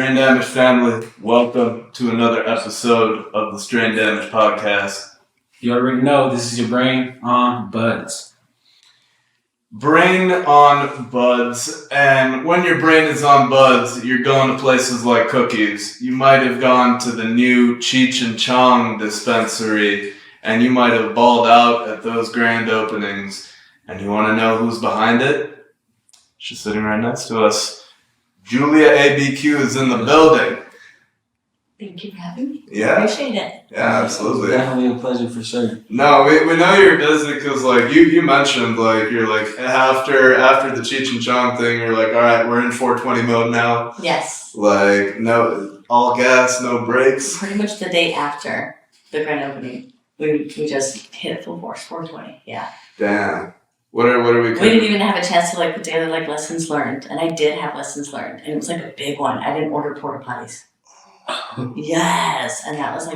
Strain Damage family, welcome to another episode of the Strain Damage podcast. You already know this is your brain on buds. Brain on buds, and when your brain is on buds, you're going to places like Cookies. You might have gone to the new CHECH and CHONGS dispensary, and you might have balled out at those grand openings. And you want to know who's behind it? She's sitting right next to us. Julia ABQ is in the building. Thank you for having me. Yeah. Appreciate it. Yeah, absolutely. Definitely a pleasure for sure. No, we know you're busy because you mentioned you're after the Cheech and Chong thing, you're like, all right, we're in 420 mode now. Yes. No, all gas, no brakes. Pretty much the day after the grand opening, we just hit it full force, 420. Yeah. Damn. What are we? We didn't even have a chance to put together lessons learned, and I did have lessons learned, and it was a big one. I didn't order porta potties. Yes, and that was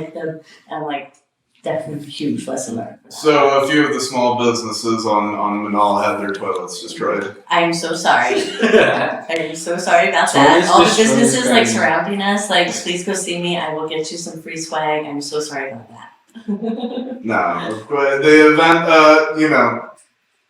definitely huge lesson learned. So a few of the small businesses on Manal had their toilets destroyed. I'm so sorry. I'm so sorry about that. All the businesses surrounding us, please go see me. I will get you some free swag. I'm so sorry about that. No, the event,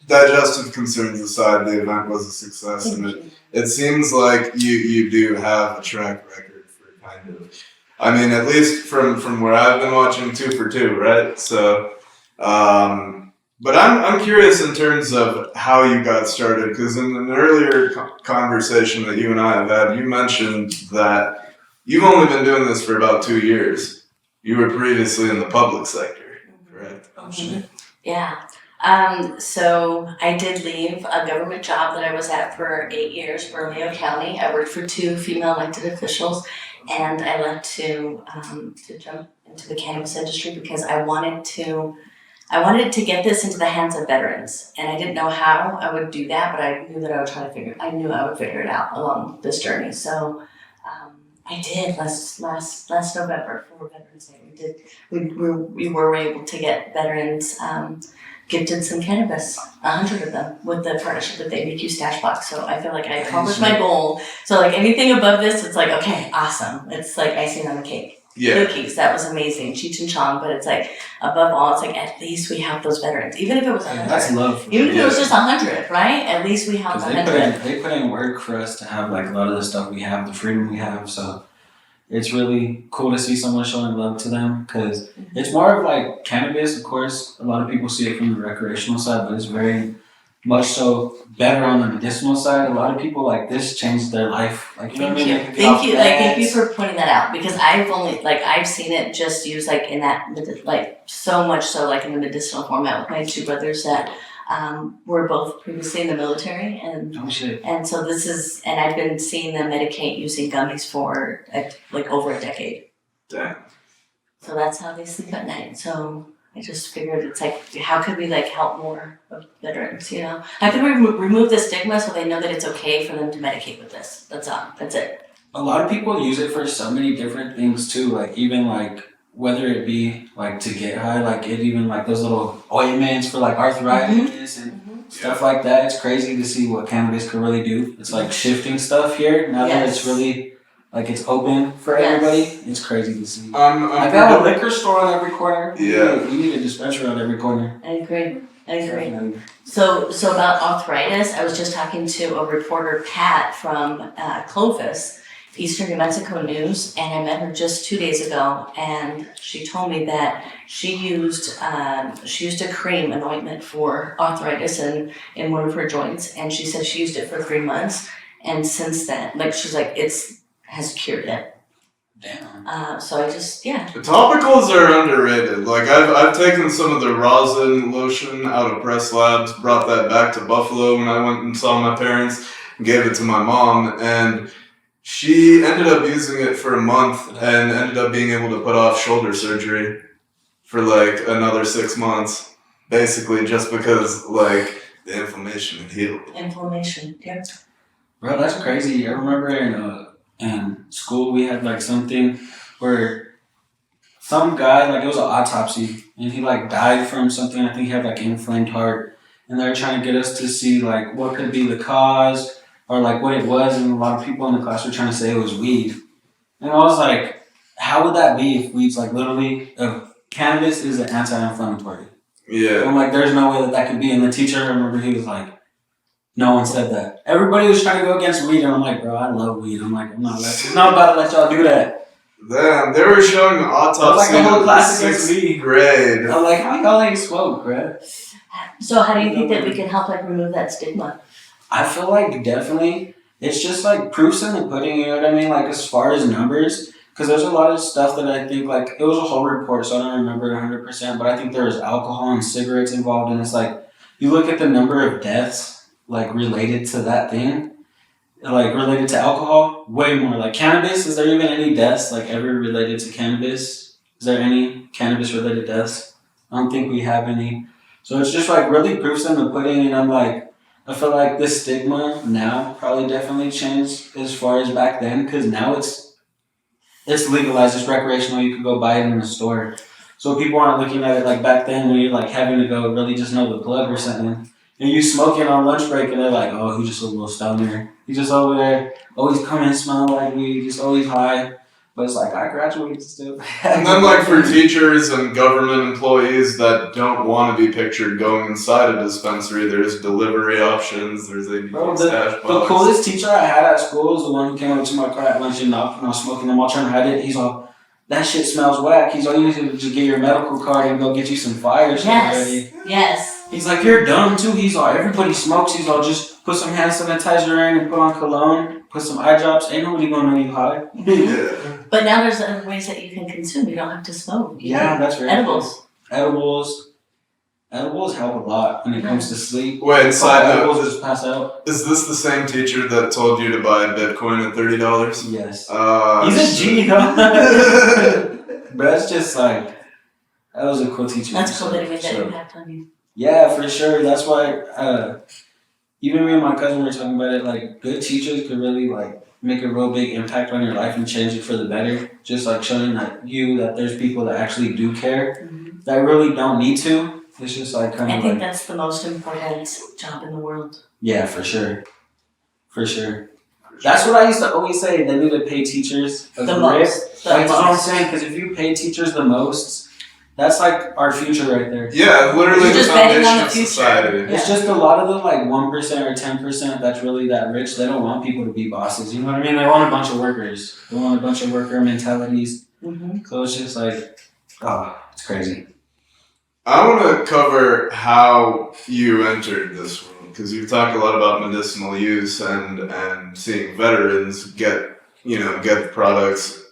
digestive concerns aside, the event was a success, and it seems like you do have a track record for kind of, at least from where I've been watching 2 for 2, right? So, but I'm curious in terms of how you got started, because in an earlier conversation that you and I have had, you mentioned that you've only been doing this for about 2 years. You were previously in the public sector, correct? Yeah. So I did leave a government job that I was at for 8 years, Bernalillo County. I worked for 2 female elected officials, and I left to jump into the cannabis industry because I wanted to get this into the hands of veterans, and I didn't know how I would do that, but I knew that I would figure it out along this journey. So I did last November for Veterans Day. We were able to get veterans gifted some cannabis, 100 of them, with the partnership with the ABQ Stash Box. So I feel like I accomplished my goal. So anything above this, it's okay, awesome. It's icing on the cake. Yeah. Cookies, that was amazing. Cheech and Chong, but it's above all, it's at least we have those veterans. Even if it was 100. That's love. Even if it was just 100, right? At least we have 100. They put in work for us to have a lot of the stuff we have, the freedom we have. So it's really cool to see someone showing love to them, because it's more of cannabis. Of course, a lot of people see it from the recreational side, but it's very much so better on the medicinal side. A lot of people this changed their life. Thank you for pointing that out, because I've only I've seen it just used in that so much so in the medicinal format with my 2 brothers that were both previously in the military, and and so and I've been seeing them medicate using gummies for over a decade. Damn. So that's how they sleep at night. So I just figured it's how could we help more of veterans? How can we remove the stigma so they know that it's okay for them to medicate with this? That's all. That's it. A lot of people use it for so many different things too. Even whether it be to get high, it even those little ointments for arthritis and stuff like that. It's crazy to see what cannabis can really do. It's shifting stuff here now that it's really it's open for everybody. It's crazy to see. I got a liquor store on every corner. Yeah, we need a dispensary on every corner. I agree. So about arthritis, I was just talking to a reporter, Pat, from Clovis, Eastern New Mexico News, and I met her just 2 days ago, and she told me that she used a cream, an ointment for arthritis in one of her joints, and she said she used it for 3 months, and since then, she's it's has cured it. Damn. So I just The topicals are underrated. I've taken some of the rosin lotion out of Press Labs, brought that back to Buffalo when I went and saw my parents, and gave it to my mom, and she ended up using it for a month and ended up being able to put off shoulder surgery for another 6 months, basically just because the inflammation had healed. Inflammation, yeah. Bro, that's crazy. I remember in school we had something where some guy, it was an autopsy, and he died from something. I think he had inflamed heart, and they're trying to get us to see what could be the cause or what it was, and a lot of people in the class were trying to say it was weed. And I was like, how would that be if weed's like literally, cannabis is an anti-inflammatory. Yeah. I'm like, there's no way that could be. And the teacher, I remember, he was like, no one said that. Everybody was trying to go against weed, and I'm like, bro, I love weed. I'm like, I'm not about to let y'all do that. Damn, they were showing autopsy Like a whole in class against sixth weed. grade. I'm like, how y'all ain't smoke, bro? So how do you think that we can help like remove that stigma? I feel like definitely, it's just like proofs in the pudding, you know what I mean? Like as far as numbers, because there's a lot of stuff that I think, like, it was a whole report, so I don't remember it 100%, but I think there was alcohol and cigarettes involved, and it's like, you look at the number of deaths, like, related to that thing, like, related to alcohol, way more. Like, cannabis, is there even any deaths, like, ever related to cannabis? Is there any cannabis-related deaths? I don't think we have any. So it's just, like, really proofs in the pudding, and I'm like, I feel like the stigma now probably definitely changed as far as back then, because now it's legalized, it's recreational, you can go buy it in the store. So people aren't looking at it like back then when you're like having to go really just know the plug or something. And you smoking on lunch break and they're like, oh, he's just a little stoner. He's just over there, always coming smelling like weed, just always high. But it's like, I graduated still. And then, like, for teachers and government employees that don't want to be pictured going inside a dispensary, there's delivery options, there's a stash box. The coolest teacher I had at school was the one who came up to my car at lunch and I was smoking them while trying to hide it. He's all, that shit smells whack. He's all, you need to just get your medical card and go get you some fire shit already. Yes. He's like, you're dumb too. He's all, everybody smokes. He's all, just put some hand sanitizer in and put on cologne, put some eye drops. Ain't nobody gonna know you high. Yeah. But now there's other ways that you can consume. You don't have to smoke. Yeah, that's right. Edibles. Edibles help a lot when it comes to sleep. Wait, side note, Edibles just pass out. is this the same teacher that told you to buy Bitcoin at $30? Yes. He's a G, though. But that's just like, that was a cool teacher. That's cool that he made that impact on you. Yeah, for sure. That's why, even me and my cousin were talking about it, like, good teachers could really, like, make a real big impact on your life and change it for the better. Just, like, showing that there's people that actually do care, that really don't need to. It's just, like, kind of I think like, that's the most important job in the world. yeah, for sure. For sure. That's what I used to always say. They need to pay teachers The most. Like, that's what I'm saying, because if you pay teachers the most, that's like our future right there. Yeah, literally You're the just betting on foundation the of future. society. Yeah. It's just a lot of the like 1% or 10% that's really that rich. They don't want people to be bosses. You know what I mean? They want a bunch of workers. They want a bunch of worker mentalities. Mm-hmm. So it's just like, oh, it's crazy. I want to cover how you entered this world, because you've talked a lot about medicinal use and seeing veterans get the products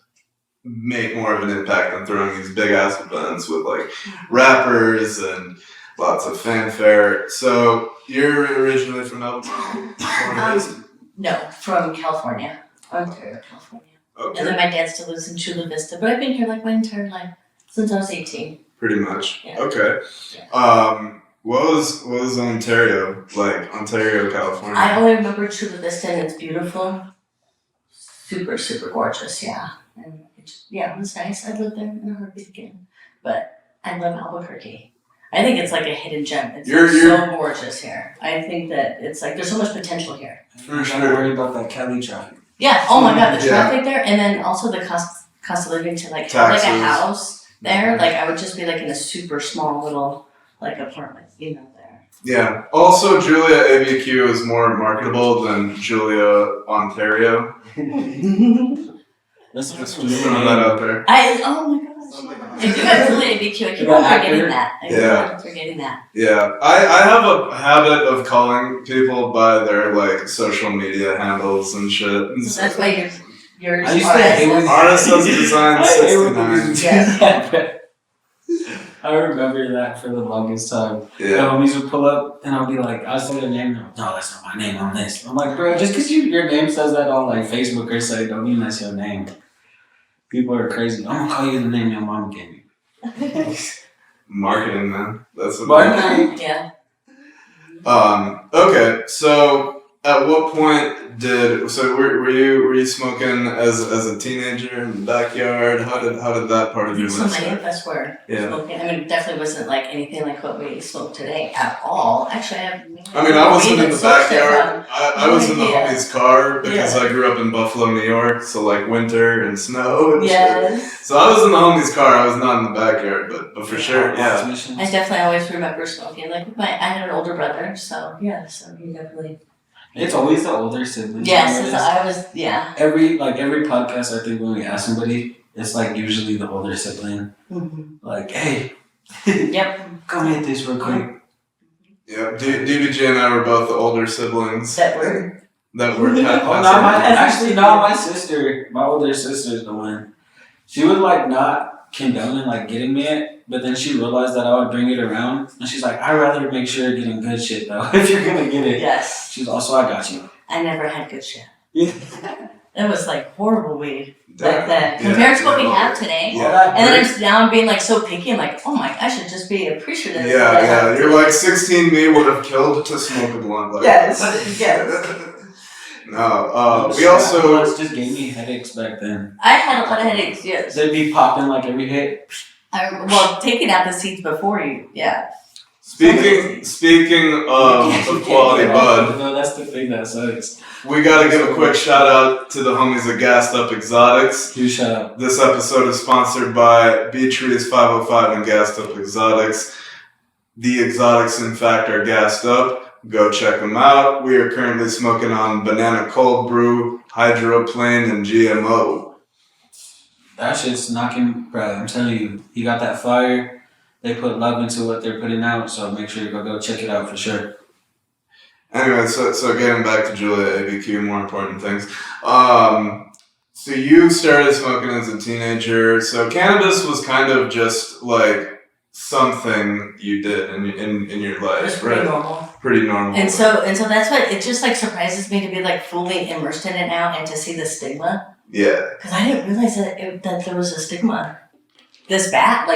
make more of an impact than throwing these big ass events with like rappers and lots of fanfare. So you're originally from Alabama? No, from California. Ontario, California. Okay. And then my dad still lives in Chula Vista, but I've been here like my entire life, since I was 18. Pretty much. Yeah. Okay. Yeah. What was Ontario like? Ontario, California. I only remember Chula Vista, and it's beautiful. Super, super gorgeous, yeah. And it was nice. I'd live there in a heartbeat again. But I love Albuquerque. I think it's like a hidden gem. It's so gorgeous here. I think that it's like there's so much potential here. I'm not worried about that Cali traffic. Yeah. Oh my God, the traffic there, and then also the cost of living to like have like a house there. Like I would just be like in a super small little like apartment, there. Yeah. Also, Julia ABQ is more marketable than Julia Ontario. That's Just throwing that out there. Oh my gosh. I do have Julia ABQ. I keep on forgetting that. I keep on forgetting that. Yeah. I have a habit of calling people by their like social media handles and shit. So that's why you're I used to hate when RSS Design 69. Yes. I remember that for the longest time. The Yeah. homies would pull up and I'll be like, I'll say their name. No, that's not my name on this. I'm like, bro, just because your name says that on like Facebook or something, don't mean that's your name. People are crazy. I'm gonna call you the name your mom gave you. Marketing, man. That's what. Marketing. Yeah. Okay, so at what point were you smoking as a teenager in the backyard? How did that part of your So life many start? of us were Yeah. smoking. I mean, it definitely wasn't like anything like what we smoke today at all. Actually, I wasn't in the backyard. I No was in the idea. homie's car because Yeah. I grew up in Buffalo, New York, so like winter and snow and shit. Yes. So I was in the homie's car. I was not in the backyard, but for sure, yeah. I definitely always remember smoking. Like I had an older brother, so he definitely. It's always the older siblings. Yes, I was. Yeah. Every podcast, I think when we ask somebody, it's like usually the older sibling. Mm-hmm. Like, hey, Yep. come hit this real quick. Yeah, DBJ and I were both the older siblings. That were. My sister, my older sister's the one. She would like not condone and like getting me it, but then she realized that I would bring it around, and she's like, I'd rather make sure you're getting good shit though. If you're gonna get it, Yes. she's also, I got you. I never had good shit. Yeah. It was like horrible weed back then compared to what we have today. Yeah. And then now I'm being like so picky. I'm like, oh my, I should just be appreciative. Yeah. You're like 16. Me would have killed to smoke a blunt. Like Yes. No. We also just gave me headaches back then. I had a lot of headaches. Yes. They'd be popping like every hit. Taking out the seeds before you. Yeah. Speaking of quality bud, No, that's the thing that sucks. we gotta give a quick shout out to the homies at Gassed Up Exotics. You shut up. This episode is sponsored by Beatrice 505 and Gassed Up Exotics. The exotics, in fact, are gassed up. Go check them out. We are currently smoking on banana cold brew, hydroplane, and GMO. That shit's knocking, bro. I'm telling you, he got that fire. They put love into what they're putting out, so make sure you go check it out for sure. Anyway, so getting back to Julia ABQ, more important things. So you started smoking as a teenager. So cannabis was kind of just like something you did in your life, It was pretty right? normal. Pretty normal. And so that's what it just like surprises me to be like fully immersed in it now and to see the stigma. Yeah. Because I didn't realize that there was a stigma this bad,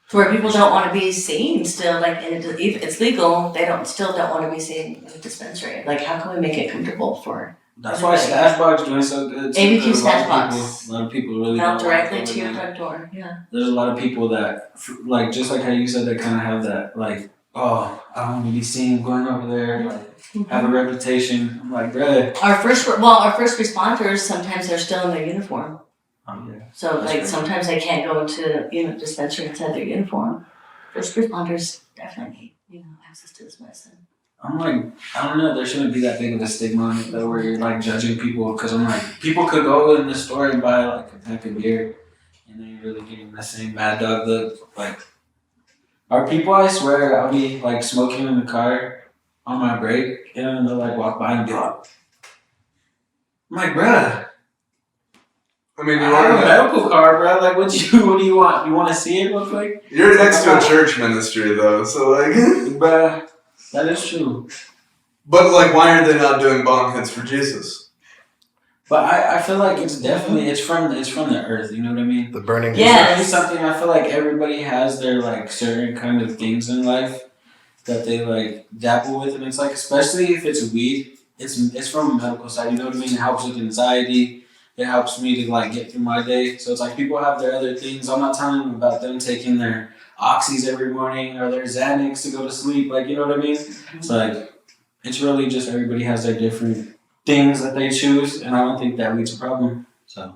to where people don't want to be seen still. Like, if it's legal, they don't want to be seen in a dispensary. Like, how can we make it comfortable for? That's why Stashbox doing so good. ABQ A Stashbox. lot of people really Out don't directly like to your it. front door. Yeah. There's a lot of people that, like, just like how you said, they kind of have that, like, oh, I don't want to be seen going over there, like, have a reputation. I'm like, bruh. Our first responders, sometimes they're still in their uniform. Oh, yeah. So, That's like, great. sometimes they can't go into, dispensary inside their uniform. First responders definitely need, access to this medicine. I'm like, I don't know, there shouldn't be that big of a stigma on it, though, where you're, like, judging people, because I'm like, people could go in the store and buy, like, a pack of beer, and then you're really getting the same Mad Dog look. Like, are people, I swear, I'll be, like, smoking in the car on my break, and they'll, like, walk by and be like, I'm like, bruh. I mean, I have a medical card, bro. Like, what do you want? You want to see it real quick? You're next to a church ministry, though, so like. Bruh, that is true. But like, why are they not doing bong hits for Jesus? But I feel like it's definitely it's from the earth. You know what I mean? The burning. Yeah. It's something I feel like everybody has their like certain kind of things in life that they like dabble with, and it's like especially if it's weed, it's from a medical side. You know what I mean? It helps with anxiety. It helps me to like get through my day. So it's like people have their other things. I'm not telling them about them taking their oxys every morning or their Xanax to go to sleep. Like, you know what I mean? It's like, it's really just everybody has their different things that they choose. And I don't think that leads to a problem. So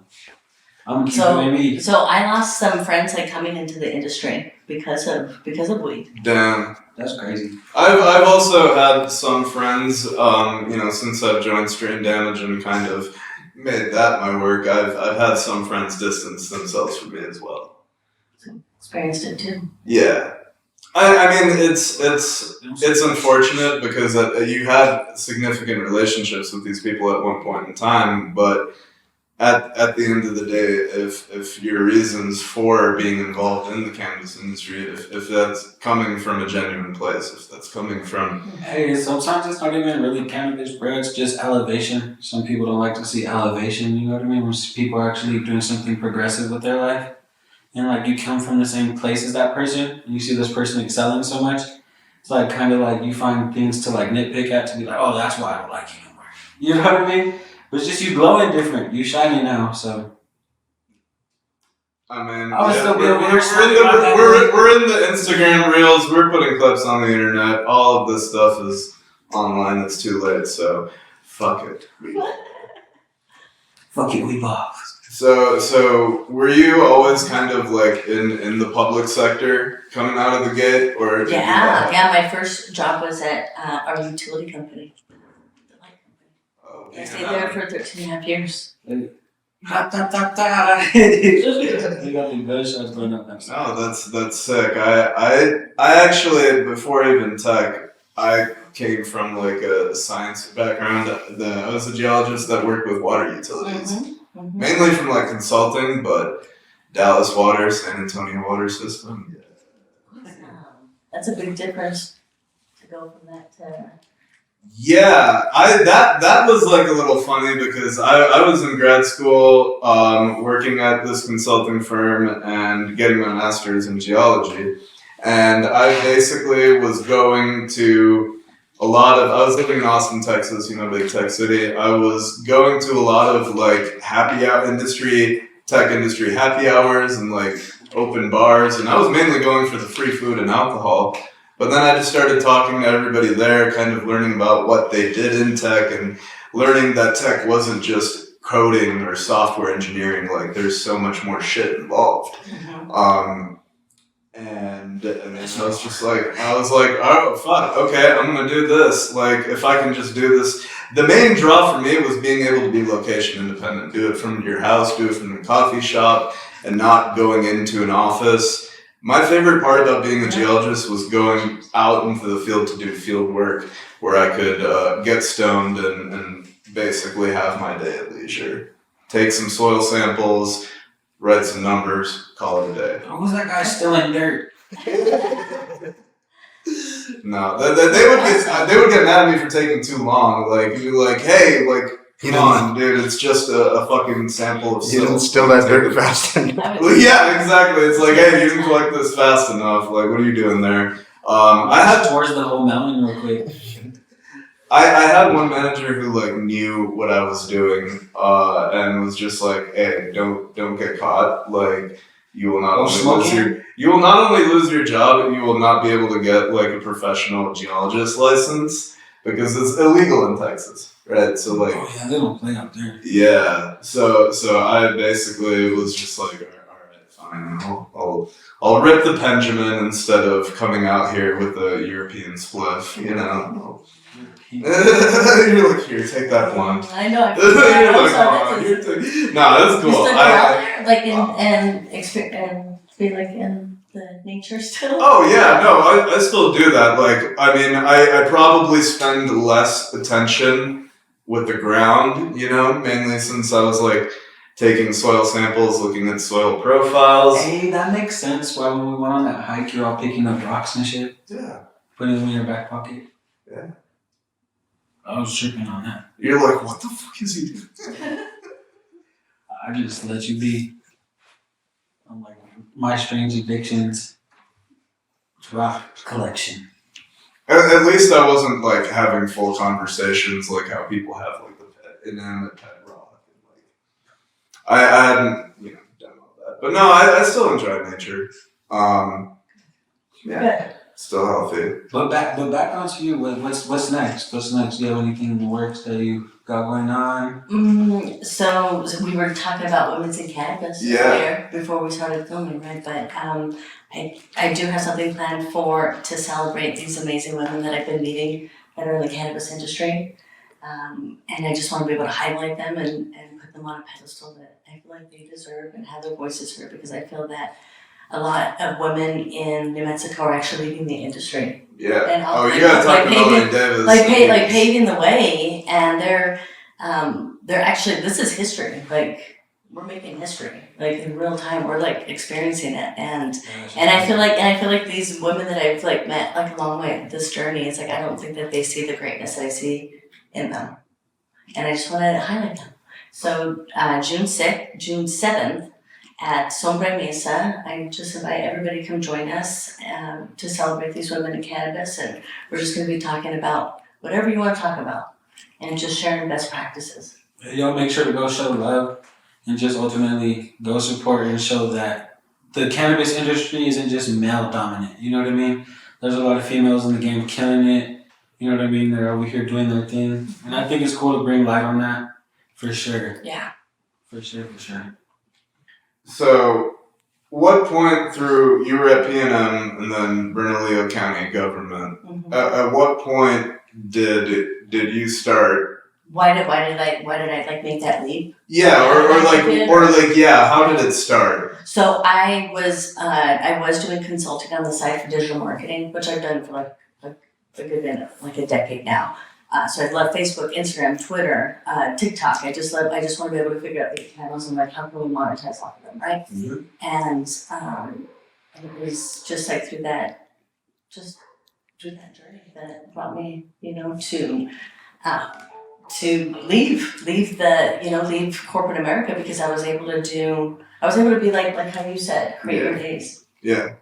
I'm keeping me. So I lost some friends like coming into the industry because of weed. Damn. That's crazy. I've also had some friends, since I've joined Strain Damage and kind of made that my work, I've had some friends distance themselves from me as well. Experienced it too. Yeah. I mean, it's unfortunate because you had significant relationships with these people at one point in time, but at the end of the day, if your reasons for being involved in the cannabis industry, if that's coming from a genuine place, if that's coming from... Hey, sometimes it's not even really cannabis, bro. It's just elevation. Some people don't like to see elevation, you know what I mean? When people are actually doing something progressive with their life, and like you come from the same place as that person, and you see this person excelling so much, it's like kind of like you find things to like nitpick at to be like, oh, that's why I don't like you no more. You know what I mean? But it's just you glowing different. You shining now, so. I mean, I would still be over here we're, sweating about that. we're in the Instagram reels. We're putting clips on the internet. All of this stuff is online. It's too late. So, fuck it. Fuck it, we ball. So were you always kind of like in the public sector coming out of the gate, or did you, Yeah. My first job was at our utility company. The light company. Oh, I stayed there for 13 and a half years. Ha, ta, ta, ta. You got the gunshots going up next. No, that's sick. I actually, before even tech, I came from like a science background. I was a geologist that worked with water utilities, mainly from like consulting, but Dallas Water, San Antonio Water System. That's a big difference to go from that to. Yeah, that was like a little funny because I was in grad school working at this consulting firm and getting my master's in geology, and I basically was going to I was living in Austin, Texas, big tech city. I was going to a lot of like tech industry happy hours and like open bars, and I was mainly going for the free food and alcohol. But then I just started talking to everybody there, kind of learning about what they did in tech and learning that tech wasn't just coding or software engineering. Like there's so much more shit involved. And I was just like, oh fuck, okay, I'm gonna do this. Like if I can just do this. The main draw for me was being able to be location independent. Do it from your house, do it from the coffee shop, and not going into an office. My favorite part about being a geologist was going out into the field to do field work where I could get stoned and basically have my day at leisure. Take some soil samples, write some numbers, call it a day. How was that guy still in dirt? No, they would get mad at me for taking too long. Like, you'd be like, hey, like, come on, dude, it's just a fucking sample of You didn't steal that dirt fast enough. Well, yeah, exactly. It's like, hey, you didn't collect this fast enough. Like, what are you doing there? I had towards the whole mountain real quick. I had one manager who like knew what I was doing, and was just like, hey, don't get caught. Like, you will not only lose your job, but you will not be able to get like a professional geologist license because it's illegal in Texas. Right, so like, oh yeah, they don't play out there. Yeah, so I basically was just like, all right, fine, I'll rip the Benjamin instead of coming out here with a European spliff, You're like, here, take that blunt. I know. You're like, nah, that's cool. You still go out there, like and be like in the nature still. Oh yeah, no, I still do that. Like, I mean, I probably spend less attention with the ground, mainly since I was like taking soil samples, looking at soil profiles. Hey, that makes sense. Why when we went on that hike, you're all picking up rocks and shit. Yeah. Putting them in your back pocket. Yeah. I was tripping on that. You're like, what the fuck is he doing? I just let you be. I'm like, my strange addictions. Rock collection. At least I wasn't like having full conversations like how people have like the inanimate pet rock. Like, I hadn't done all that, but no, I still enjoy nature. Yeah, still healthy. But back onto you. What's next? What's next? Do you have anything in the works that you got going on? So we were talking about women's in cannabis earlier before we started filming, right? But I do have something planned to celebrate these amazing women that I've been meeting that are in the cannabis industry. And I just want to be able to highlight them and put them on a pedestal that I feel like they deserve and have their voices heard, because I feel that a lot of women in New Mexico are actually leaving the industry. Yeah. And you gotta talk to Melanie Davis. Like paving the way, and they're actually, this is history. Like, we're making history. Like, in real time, we're like experiencing it, and I feel like these women that I've like met like along this journey, it's like I don't think that they see the greatness that I see in them, and I just want to highlight them. So June 7th at Sombre Mesa. I just invite everybody to come join us to celebrate these women in cannabis, and we're just going to be talking about whatever you want to talk about and just sharing best practices. Y'all make sure to go show love and just ultimately go support and show that the cannabis industry isn't just male dominant. You know what I mean? There's a lot of females in the game killing it. You know what I mean? They're over here doing their thing. And I think it's cool to bring light on that. For sure. Yeah. For sure. So, what point through, you were at P&M and then Bernalillo County government, Mm-hmm. At what point did you start? Why did I like make that leap? Yeah, or yeah, how did it start? So I was doing consulting on the side for digital marketing, which I've done for like a good bit, like a decade now. So I love Facebook, Instagram, Twitter, TikTok. I just want to be able to figure out the channels and like how can we monetize off of them, right? Mm-hmm. And it was just like through that journey that brought me, to leave corporate America, because I was able to be like how you said, create your days. Yeah.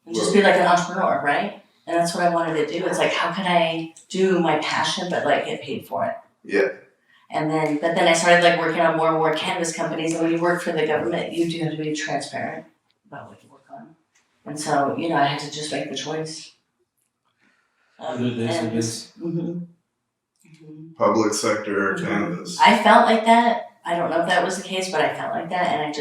And just be like an entrepreneur, right? And that's what I wanted to do. It's like, how can I do my passion but like get paid for it? Yeah. But then I started like working on more and more cannabis companies, and when you work for the government, you do have to be transparent about what you work on. And so, I had to just make the choice. Public sector or cannabis. I felt like that. I don't know if that was the case, but I felt like that, and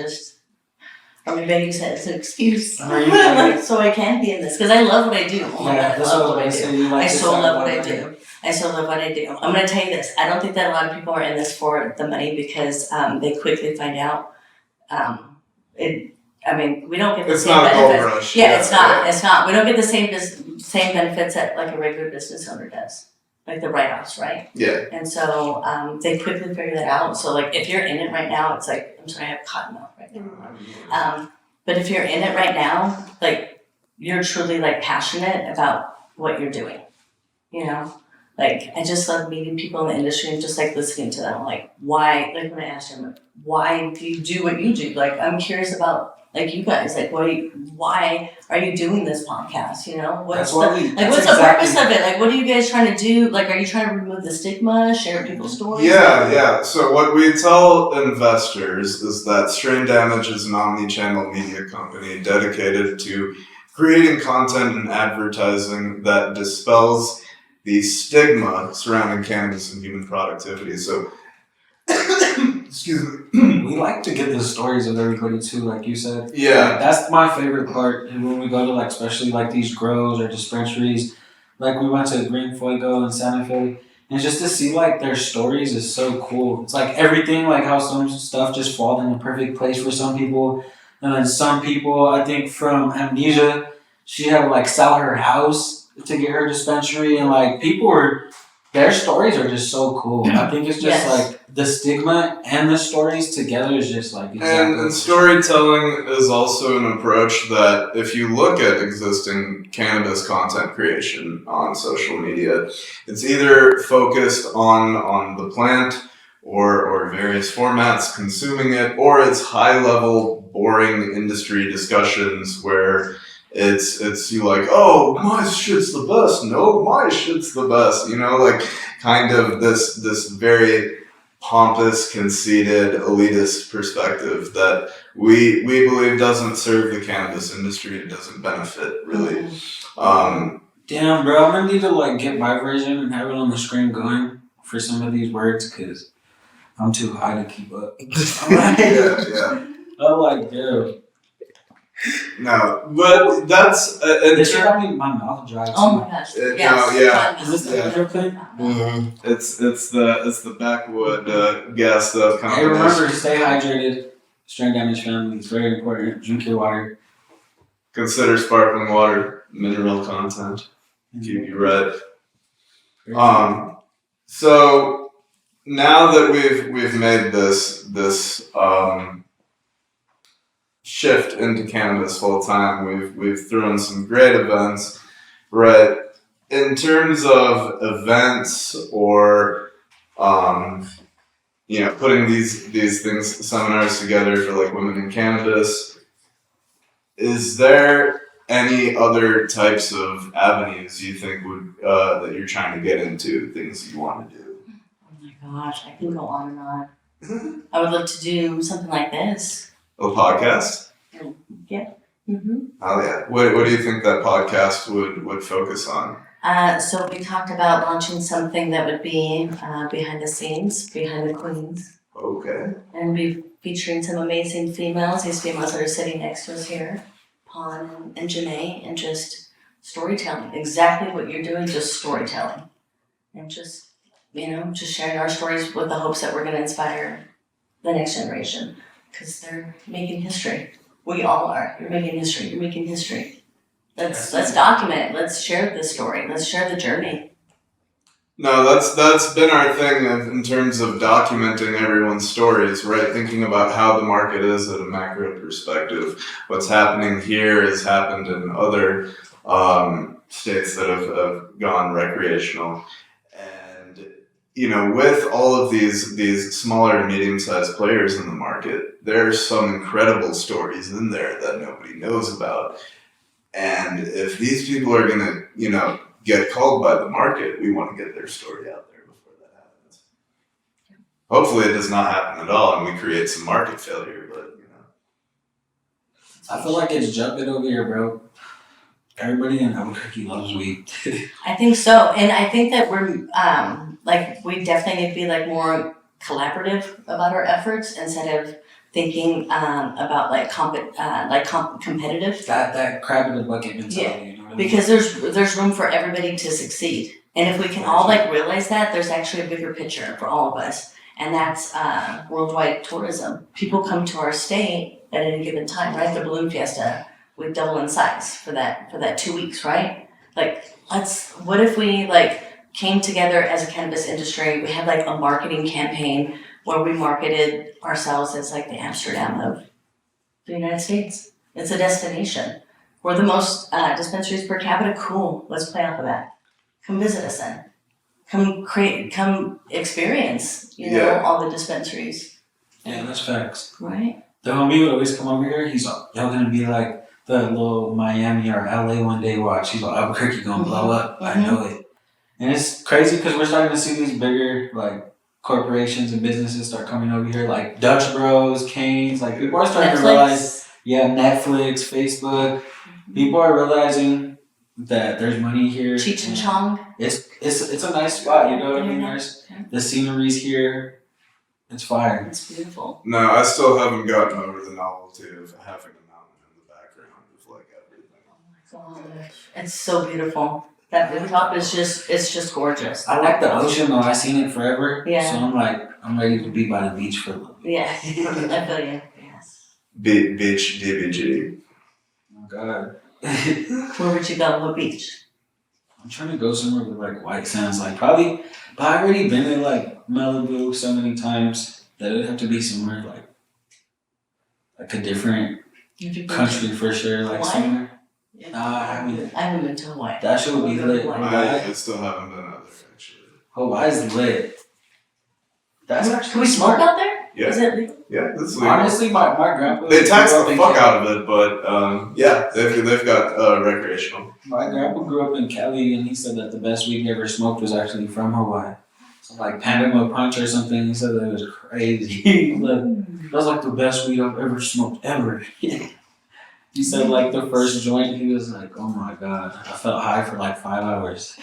or maybe you said it's an excuse. So I can be in this, because I love what I do. Oh my God, I love what I do. I so love what I do. I'm going to tell you this. I don't think that a lot of people are in this for the money, because they quickly find out. We don't get the same benefits. Rush. Yeah, it's not. We don't get the same benefits that like a regular business owner does. Like the write-offs, right? Yeah. And so they quickly figure that out. So like if you're in it right now, it's like, I'm sorry, I have cotton mouth right now. But if you're in it right now, like you're truly like passionate about what you're doing. Like I just love meeting people in the industry and just like listening to them. Like why, like when I asked them, why do you do what you do? Like I'm curious about like you guys, like why are you doing this podcast? What's the purpose of it? Like what are you guys trying to do? Like are you trying to remove the stigma, share people's stories? Yeah. So what we tell investors is that Strain Damage is an omni-channel media company dedicated to creating content and advertising that dispels the stigma surrounding cannabis and human productivity. So excuse me. We like to get the stories of everybody too, like you said. Yeah. Like, that's my favorite part. And when we go to like, especially like these grows or dispensaries, like we went to Green Fuego and Santa Fe, and just to see like their stories is so cool. It's like everything, like how some stuff just falls in a perfect place for some people. And then some people, I think from Amnesia, she had to like sell her house to get her dispensary, and like their stories are just so cool. I think it's just like the stigma and the stories together is just like exactly. And storytelling is also an approach that if you look at existing cannabis content creation on social media, it's either focused on the plant or various formats consuming it, or it's high level boring industry discussions where it's you like, oh, my shit's the best. No, my shit's the best. Like kind of this very pompous, conceited, elitist perspective that we believe doesn't serve the cannabis industry. It doesn't benefit really. Damn, bro, I'm gonna need to like get my version and have it on the screen going for some of these words, because I'm too high to keep up. Yeah. I'm like, dude. No, but that's this shit got me my mouth dry too. Oh my gosh. Is this the intro thing? Mm-hmm. It's the backwood gas stuff. Hey, remember, stay hydrated. Strain Damage family, it's very important. Drink your water. Consider sparkling water mineral content. Keep you red. So now that we've made this shift into cannabis full time, we've thrown some great events, right? In terms of events or putting these things, seminars together for like women in cannabis. Is there any other types of avenues you think would that you're trying to get into, things you want to do? Oh my gosh, I can go on and on. I would love to do something like this. A podcast? Yeah. Mm-hmm. Oh yeah. What do you think that podcast would focus on? So we talked about launching something that would be behind the scenes, behind the queens, Okay. and be featuring some amazing females. These females that are sitting next to us here, Pawn and Janae, and just storytelling. Exactly what you're doing, just storytelling, and just sharing our stories with the hopes that we're going to inspire the next generation, because they're making history. We all are. You're making history. You're making history. Let's document it. Let's share this story. Let's share the journey. No, that's been our thing in terms of documenting everyone's stories, right? Thinking about how the market is at a macro perspective. What's happening here has happened in other states that have gone recreational. And, with all of these smaller to medium-sized players in the market, there are some incredible stories in there that nobody knows about. And if these people are going to, get called by the market, we want to get their story out there before that happens. Hopefully it does not happen at all and we create some market failure, but I feel like it's jumping over here, bro. Everybody in Albuquerque loves weed. I think so, and I think that we're we definitely need to be more collaborative about our efforts instead of thinking about competitive. That crab in the bucket mentality. You know what I mean? Because there's room for everybody to succeed, and if we can all realize that, there's actually a bigger picture for all of us, and that's worldwide tourism. People come to our state at any given time, right? The balloon fiesta, we double in size for that 2 weeks, right? What if we came together as a cannabis industry? We had a marketing campaign where we marketed ourselves as the Amsterdam of the United States. It's a destination. We're the most dispensaries per capita. Cool. Let's play off of that. Come visit us then. Come experience, all the dispensaries. Yeah, that's facts. Right? The homie would always come over here. He's y'all gonna be like the little Miami or LA one day watch. He's like, Albuquerque gonna blow up. I know it. And it's crazy because we're starting to see these bigger corporations and businesses start coming over here, like Dutch Bros, Canes. People are starting to realize, Netflix, Facebook. People are realizing that there's money here. Cheech and Chong. It's a nice spot, you know what I mean? There's the scenery's here. It's fire. It's beautiful. No, I still haven't gotten over the novelty of having a mountain in the background of everything. Oh my gosh. It's so beautiful. That rooftop is just gorgeous. I like the ocean though. I've seen it forever. Yeah. So I'm ready to be by the beach for a little bit. Yeah, I feel you. Yes. Beach DBG. Oh God. Where would you go? What beach? I'm trying to go somewhere with white sands, probably. But I've already been in Malibu so many times that it would have to be somewhere a different country for sure, Hawaii? Somewhere. Yeah. Nah, I haven't been to Hawaii. that shit would be lit. I still haven't been out there actually. Hawaii's lit. That's actually Can we smoke out there? Yeah. Is it legal? Yeah, that's legal. Honestly, my grandpa. They tax grew up the in fuck Cali. out of it, but they've got recreational. My grandpa grew up in Cali, and he said that the best weed he ever smoked was actually from Hawaii. So Panama Punch or something. He said that it was crazy. That was the best weed I've ever smoked ever. He said the first joint, he was like, oh my God, I felt high for 5 hours.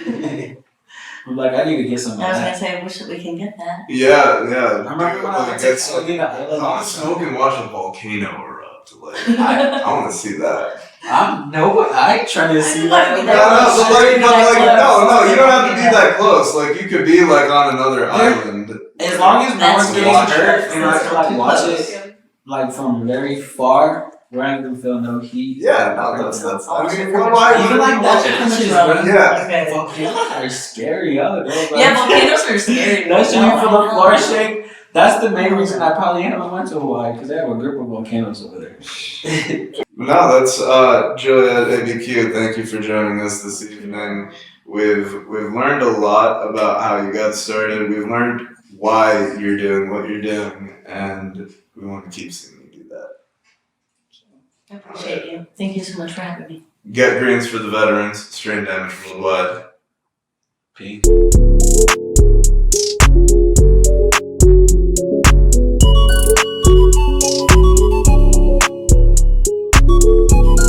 I'm I need to get some of I was that. gonna say, I wish that we can get that. Yeah. I remember when I went to It's Cali, I want to smoke and watch a volcano erupt. I want to see that. I ain't trying to see I'd that. like to be No, you don't have to be that close. You could be on another island. As long as no That's one's getting watch hurt it. and I That's can too watch close. it from very far, where I can feel no heat. Yeah, no, that's. I mean, Even why? Even that shit, Yeah. Okay. volcanoes are scary, yo. Yeah, volcanoes are scary. That shit for the floor shake. That's the main reason I probably haven't went to Hawaii, because they have a group of volcanoes over there. No, that's Julia ABQ. Thank you for joining us this evening. We've learned a lot about how you got started. We've learned why you're doing what you're doing, and we want to keep seeing you do that. I appreciate you. Thank you so much for having me. Get greens for the veterans, strain damage worldwide. Peace.